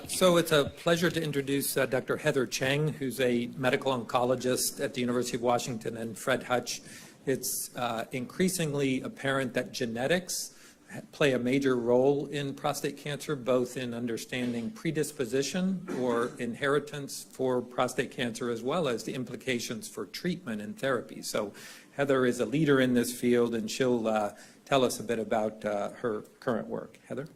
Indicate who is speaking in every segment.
Speaker 1: So it's a pleasure to introduce Dr. Heather Cheng, who's a medical oncologist at the University of Washington and Fred Hutch. It's increasingly apparent that genetics play a major role in prostate cancer, both in understanding predisposition or inheritance for prostate cancer, as well as the implications for treatment and therapy. So Heather is a leader in this field, and she'll tell us a bit about her current work. Heather?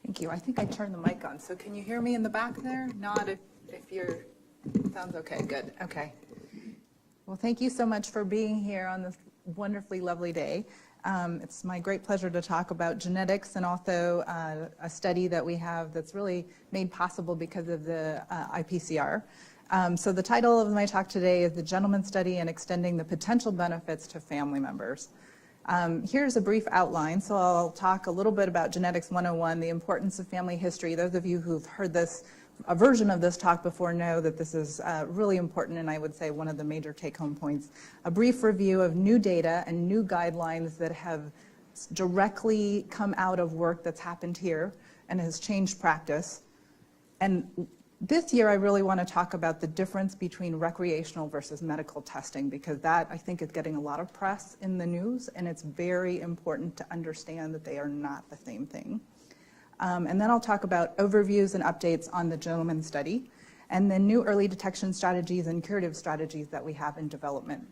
Speaker 2: Thank you. I think I turned the mic on, so can you hear me in the back there? Nod if you're, sounds okay, good, okay. Well, thank you so much for being here on this wonderfully lovely day. It's my great pleasure to talk about genetics and also a study that we have that's really made possible because of the IPCR. So the title of my talk today is The Gentleman Study and Extending the Potential Benefits to Family Members. Here's a brief outline. So I'll talk a little bit about Genetics 101, the importance of family history. Those of you who've heard this, a version of this talk before, know that this is really important, and I would say one of the major take-home points. A brief review of new data and new guidelines that have directly come out of work that's happened here and has changed practice. And this year, I really want to talk about the difference between recreational versus medical testing, because that, I think, is getting a lot of press in the news, and it's very important to understand that they are not the same thing. And then I'll talk about overviews and updates on the Gentleman Study, and then new early detection strategies and curative strategies that we have in development.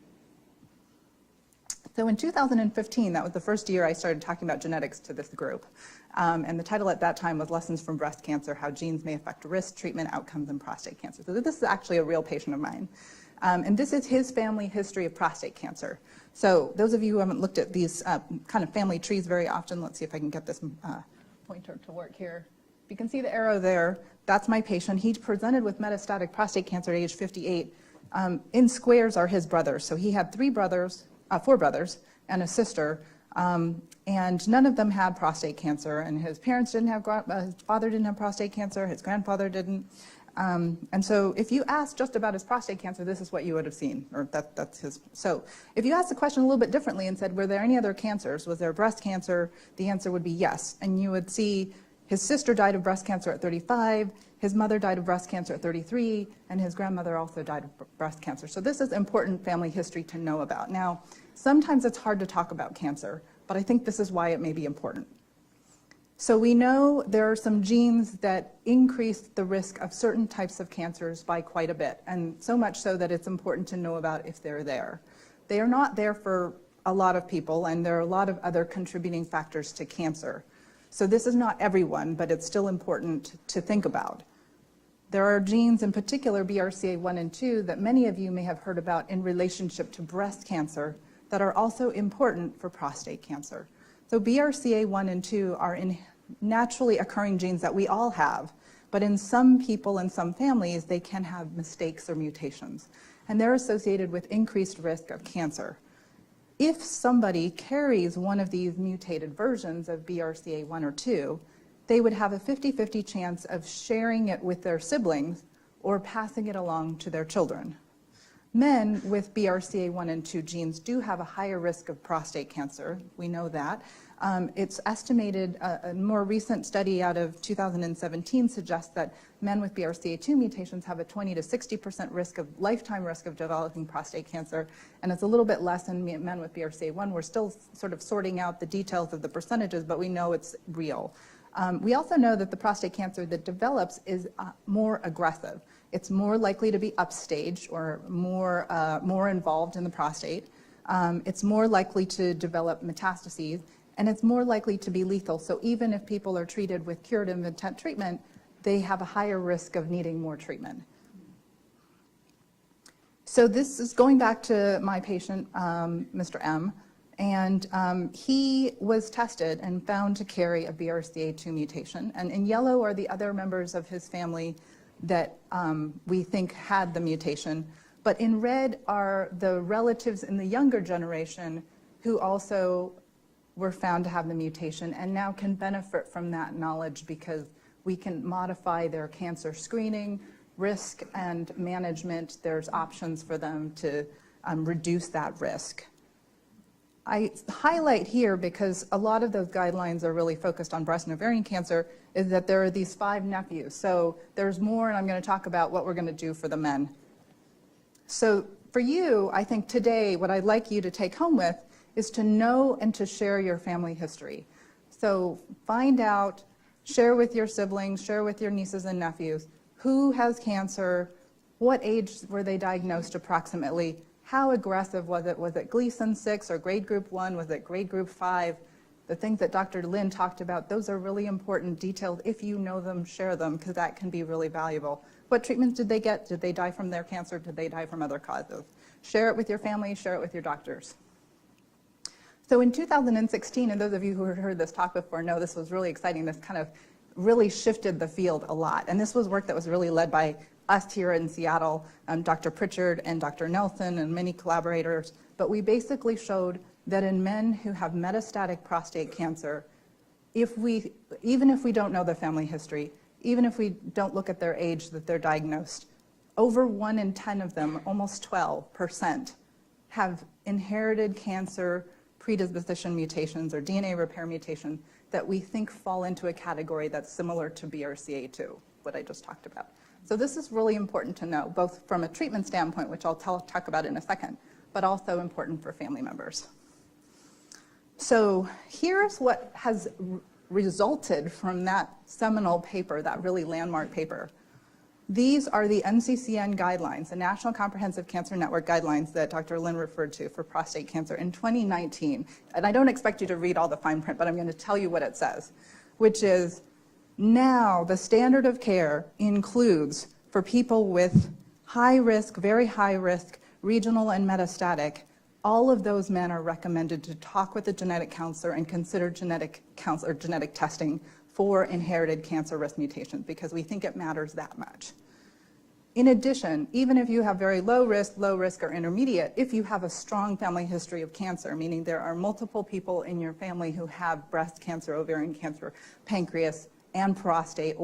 Speaker 2: So in 2015, that was the first year I started talking about genetics to this group. And the title at that time was Lessons from Breast Cancer, How Genes May Affect Risk, Treatment, Outcomes in Prostate Cancer. So this is actually a real patient of mine. And this is his family history of prostate cancer. So those of you who haven't looked at these kind of family trees very often, let's see if I can get this pointer to work here. You can see the arrow there. That's my patient. He presented with metastatic prostate cancer at age 58. In squares are his brothers. So he had four brothers and a sister, and none of them had prostate cancer. And his parents didn't have, his father didn't have prostate cancer, his grandfather didn't. And so if you ask just about his prostate cancer, this is what you would have seen, or that's his. So if you ask the question a little bit differently and said, were there any other cancers? Was there breast cancer? The answer would be yes. And you would see his sister died of breast cancer at 35, his mother died of breast cancer at 33, and his grandmother also died of breast cancer. So this is important family history to know about. Now, sometimes it's hard to talk about cancer, but I think this is why it may be important. So we know there are some genes that increase the risk of certain types of cancers by quite a bit, and so much so that it's important to know about if they're there. They are not there for a lot of people, and there are a lot of other contributing factors to cancer. So this is not everyone, but it's still important to think about. There are genes, in particular BRCA1 and 2, that many of you may have heard about in relationship to breast cancer that are also important for prostate cancer. So BRCA1 and 2 are naturally occurring genes that we all have, but in some people and some families, they can have mistakes or mutations, and they're associated with increased risk of cancer. If somebody carries one of these mutated versions of BRCA1 or 2, they would have a 50-50 chance of sharing it with their siblings or passing it along to their children. Men with BRCA1 and 2 genes do have a higher risk of prostate cancer. We know that. It's estimated, a more recent study out of 2017 suggests that men with BRCA2 mutations have a 20 to 60% lifetime risk of developing prostate cancer, and it's a little bit less in men with BRCA1. We're still sort of sorting out the details of the percentages, but we know it's real. We also know that the prostate cancer that develops is more aggressive. It's more likely to be upstaged or more involved in the prostate. It's more likely to develop metastases, and it's more likely to be lethal. So even if people are treated with curative intent treatment, they have a higher risk of needing more treatment. So this is going back to my patient, Mr. M, and he was tested and found to carry a BRCA2 mutation. And in yellow are the other members of his family that we think had the mutation. But in red are the relatives in the younger generation who also were found to have the mutation and now can benefit from that knowledge because we can modify their cancer screening, risk, and management. There's options for them to reduce that risk. I highlight here, because a lot of those guidelines are really focused on breast and ovarian cancer, is that there are these 5 nephews. So there's more, and I'm going to talk about what we're going to do for the men. So for you, I think today, what I'd like you to take home with is to know and to share your family history. So find out, share with your siblings, share with your nieces and nephews, who has cancer, what age were they diagnosed approximately, how aggressive was it? Was it Gleason 6 or grade group 1? Was it grade group 5? The things that Dr. Lin talked about, those are really important details. If you know them, share them, because that can be really valuable. What treatments did they get? Did they die from their cancer? Did they die from other causes? Share it with your family, share it with your doctors. So in 2016, and those of you who heard this talk before know this was really exciting. This kind of really shifted the field a lot. And this was work that was really led by us here in Seattle, Dr. Pritchard and Dr. Nelson and many collaborators. But we basically showed that in men who have metastatic prostate cancer, even if we don't know the family history, even if we don't look at their age that they're diagnosed, over 1 in 10 of them, almost 12%, have inherited cancer predisposition mutations or DNA repair mutation that we think fall into a category that's similar to BRCA2, what I just talked about. So this is really important to know, both from a treatment standpoint, which I'll talk about in a second, but also important for family members. So here's what has resulted from that seminal paper, that really landmark paper. These are the NCCN guidelines, the National Comprehensive Cancer Network guidelines that Dr. Lin referred to for prostate cancer in 2019. And I don't expect you to read all the fine print, but I'm going to tell you what it says, which is now the standard of care includes, for people with high risk, very high risk, regional and metastatic, all of those men are recommended to talk with a genetic counselor and consider genetic counselor, genetic testing for inherited cancer risk mutations, because we think it matters that much. In addition, even if you have very low risk, or intermediate, if you have a strong family history of cancer, meaning there are multiple people in your family who have breast cancer, ovarian cancer, pancreas, and prostate,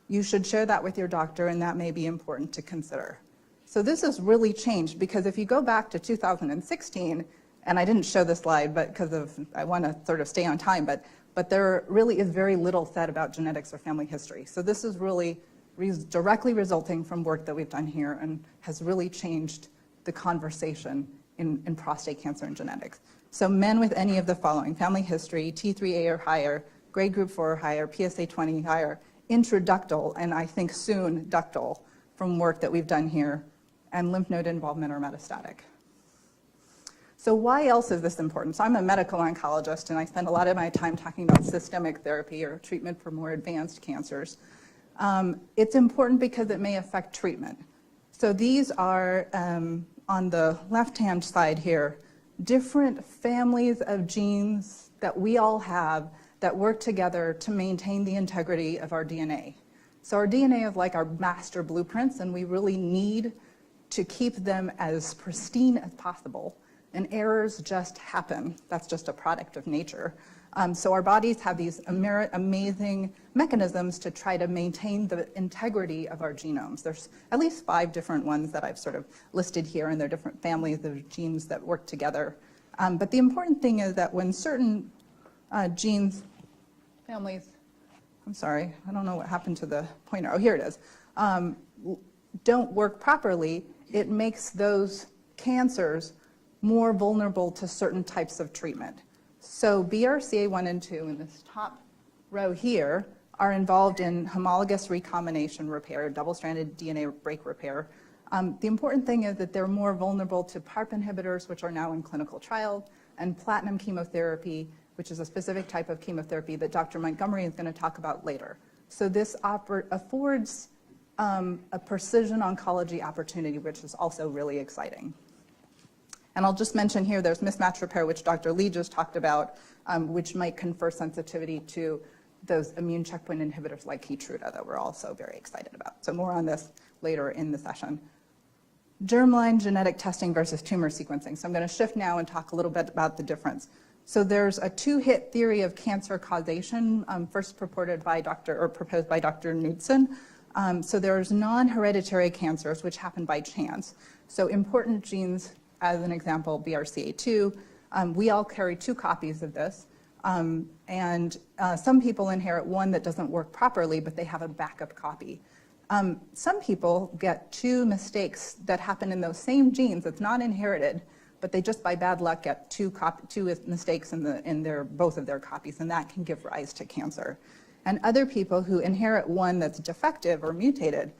Speaker 2: you should share that with your doctor, and that may be important to consider. So this has really changed, because if you go back to 2016, and I didn't show this slide, but because I want to sort of stay on time, but there really is very little said about genetics or family history. So this is really directly resulting from work that we've done here and has really changed the conversation in prostate cancer and genetics. So men with any of the following: family history, T3A or higher, grade group 4 or higher, PSA 20 higher, intraductal, and I think soon ductal, from work that we've done here, and lymph node involvement or metastatic. So why else is this important? So I'm a medical oncologist, and I spend a lot of my time talking about systemic therapy or treatment for more advanced cancers. It's important because it may affect treatment. So these are, on the left-hand side here, different families of genes that we all have that work together to maintain the integrity of our DNA. So our DNA is like our master blueprints, and we really need to keep them as pristine as possible. And errors just happen. That's just a product of nature. So our bodies have these amazing mechanisms to try to maintain the integrity of our genomes. There's at least 5 different ones that I've sort of listed here, and they're different families of genes that work together. But the important thing is that when certain families, I'm sorry, I don't know what happened to the pointer. Oh, here it is. Don't work properly, it makes those cancers more vulnerable to certain types of treatment. So BRCA1 and 2 in this top row here are involved in homologous recombination repair, double-stranded DNA break repair. The important thing is that they're more vulnerable to PARP inhibitors, which are now in clinical trials, and platinum chemotherapy, which is a specific type of chemotherapy that Dr. Montgomery is going to talk about later. So this affords a precision oncology opportunity, which is also really exciting. And I'll just mention here, there's mismatch repair, which Dr. Lee just talked about, which might confer sensitivity to those immune checkpoint inhibitors like Keytruda that we're also very excited about. So more on this later in the session. Germline genetic testing versus tumor sequencing. So I'm going to shift now and talk a little bit about the difference. So there's a 2-hit theory of cancer causation, first proposed by Dr. Knudsen. So there's non-hereditary cancers, which happen by chance. So important genes, as an example, BRCA2, We all carry 2 copies of this. And some people inherit one that doesn't work properly, but they have a backup copy. Some people get 2 mistakes that happen in those same genes. It's not inherited, but they just by bad luck get 2 mistakes in both of their copies, and that can give rise to cancer. And other people who inherit one that's defective or mutated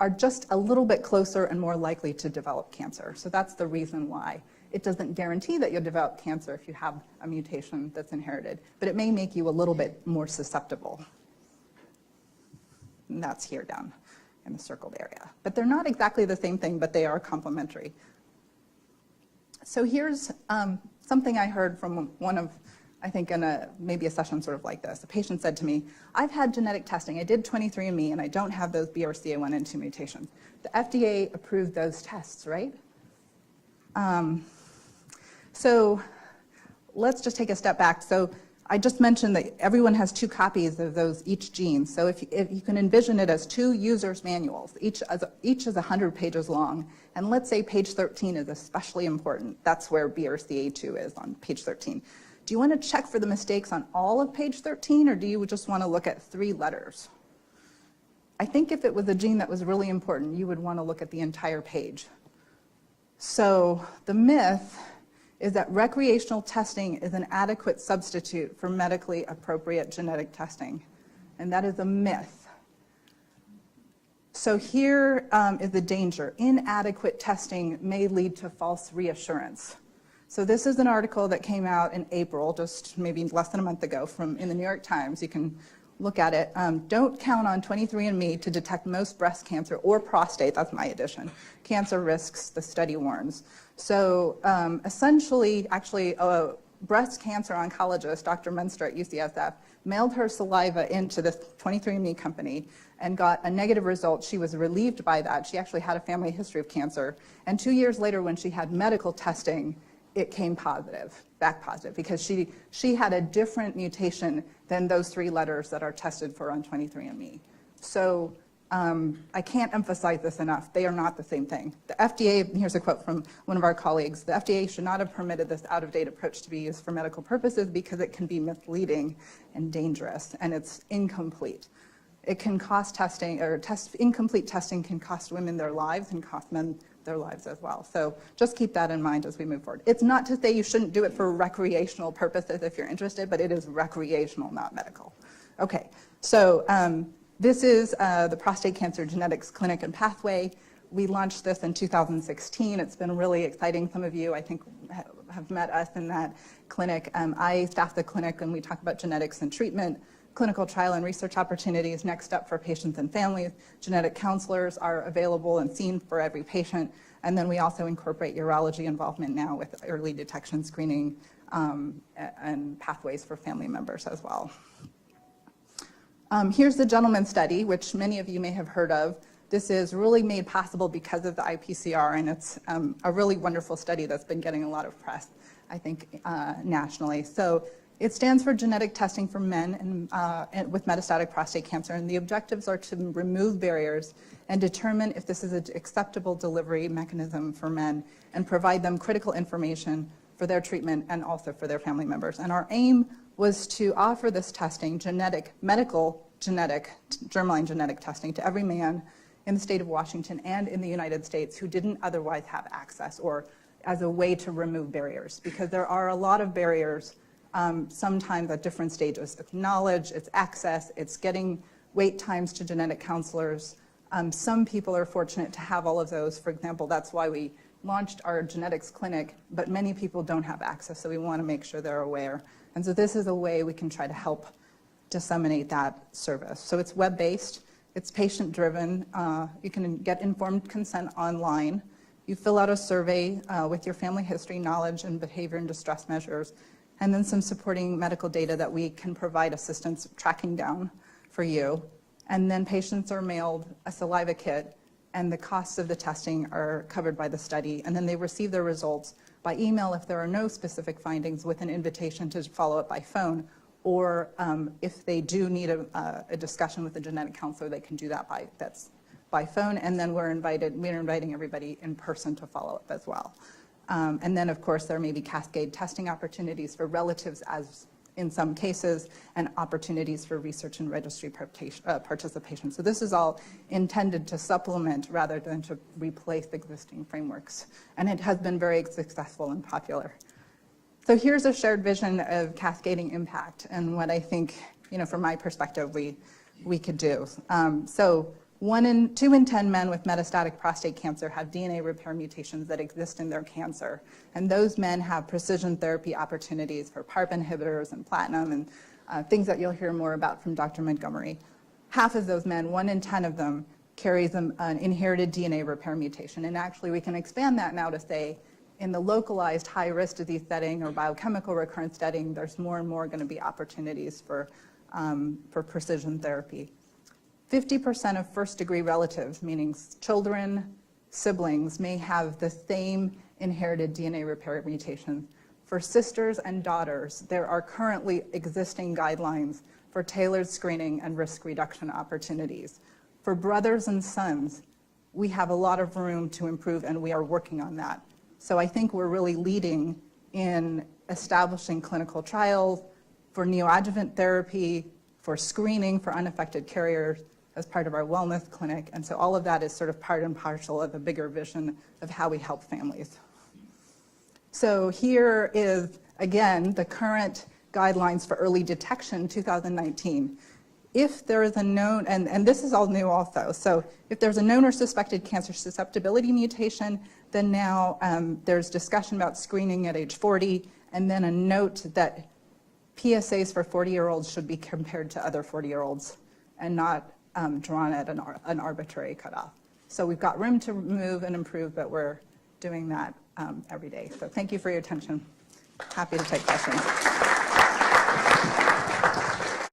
Speaker 2: are just a little bit closer and more likely to develop cancer. So that's the reason why. It doesn't guarantee that you'll develop cancer if you have a mutation that's inherited, but it may make you a little bit more susceptible. And that's here down in the circled area. But they're not exactly the same thing, but they are complementary. So here's something I heard from one of, I think in maybe a session sort of like this. A patient said to me, I've had genetic testing. I did 23andMe and I don't have those BRCA1 and 2 mutations. The FDA approved those tests, right? So let's just take a step back. So I just mentioned that everyone has 2 copies of those each gene. So if you can envision it as 2 users' manuals, each is 100 pages long. And let's say page 13 is especially important. That's where BRCA2 is on page 13. Do you want to check for the mistakes on all of page 13, or do you just want to look at 3 letters? I think if it was a gene that was really important, you would want to look at the entire page. So the myth is that recreational testing is an adequate substitute for medically appropriate genetic testing. And that is a myth. So here is the danger. Inadequate testing may lead to false reassurance. So this is an article that came out in April, just maybe less than a month ago, in the New York Times. You can look at it. Don't count on 23andMe to detect most breast cancer or prostate, that's my addition, cancer risks, the study warns. So essentially, actually, a breast cancer oncologist, Dr. Munster at UCSF, mailed her saliva into this 23andMe company and got a negative result. She was relieved by that. She actually had a family history of cancer. And 2 years later, when she had medical testing, it came positive, back positive, because she had a different mutation than those 3 letters that are tested for on 23andMe. So I can't emphasize this enough. They are not the same thing. The FDA, here's a quote from one of our colleagues, the FDA should not have permitted this out-of-date approach to be used for medical purposes because it can be misleading and dangerous, and it's incomplete. It can cost testing, or incomplete testing can cost women their lives and cost men their lives as well. So just keep that in mind as we move forward. It's not to say you shouldn't do it for recreational purposes if you're interested, but it is recreational, not medical. Okay, so this is the Prostate Cancer Genetics Clinic and Pathway. We launched this in 2016. It's been really exciting. Some of you, I think, have met us in that clinic. I staff the clinic and we talk about genetics and treatment, clinical trial and research opportunities next up for patients and families. Genetic counselors are available and seen for every patient. And then we also incorporate urology involvement now with early detection screening and pathways for family members as well. Here's the gentleman study, which many of you may have heard of. This is really made possible because of the IPCR, and it's a really wonderful study that's been getting a lot of press, I think, nationally. So it stands for genetic testing for men with metastatic prostate cancer, and the objectives are to remove barriers and determine if this is an acceptable delivery mechanism for men and provide them critical information for their treatment and also for their family members. And our aim was to offer this testing, medical genetic, germline genetic testing to every man in the state of Washington and in the United States who didn't otherwise have access, or as a way to remove barriers, because there are a lot of barriers sometimes at different stages. It's knowledge, it's access, it's getting wait times to genetic counselors. Some people are fortunate to have all of those. For example, that's why we launched our genetics clinic, but many people don't have access, so we want to make sure they're aware. And so this is a way we can try to help disseminate that service. So it's web-based, it's patient-driven. You can get informed consent online. You fill out a survey with your family history, knowledge, and behavior and distress measures, and then some supporting medical data that we can provide assistance tracking down for you. And then patients are mailed a saliva kit, and the costs of the testing are covered by the study. And then they receive their results by email if there are no specific findings, with an invitation to follow up by phone. Or if they do need a discussion with a genetic counselor, they can do that by phone. And then we're inviting everybody in person to follow up as well. And then, of course, there may be cascade testing opportunities for relatives as in some cases, and opportunities for research and registry participation. So this is all intended to supplement rather than to replace existing frameworks. And it has been very successful and popular. So here's a shared vision of cascading impact and what I think, from my perspective, we could do. So 2 in 10 men with metastatic prostate cancer have DNA repair mutations that exist in their cancer. And those men have precision therapy opportunities for PARP inhibitors and platinum and things that you'll hear more about from Dr. Montgomery. Half of those men, 1 in 10 of them, carries an inherited DNA repair mutation. And actually, we can expand that now to say, in the localized high-risk disease setting or biochemical recurrence setting, there's more and more going to be opportunities for precision therapy. 50% of first-degree relatives, meaning children, siblings, may have the same inherited DNA repair mutation. For sisters and daughters, there are currently existing guidelines for tailored screening and risk reduction opportunities. For brothers and sons, we have a lot of room to improve, and we are working on that. So I think we're really leading in establishing clinical trials for neoadjuvant therapy, for screening for unaffected carriers, as part of our wellness clinic. And so all of that is sort of part and parcel of a bigger vision of how we help families. So here is, again, the current guidelines for early detection, 2019. If there is a known, and this is all new also, so if there's a known or suspected cancer susceptibility mutation, then now there's discussion about screening at age 40, and then a note that PSAs for 40-year-olds should be compared to other 40-year-olds and not drawn at an arbitrary cutoff. So we've got room to move and improve, but we're doing that every day. So thank you for your attention. Happy to take questions.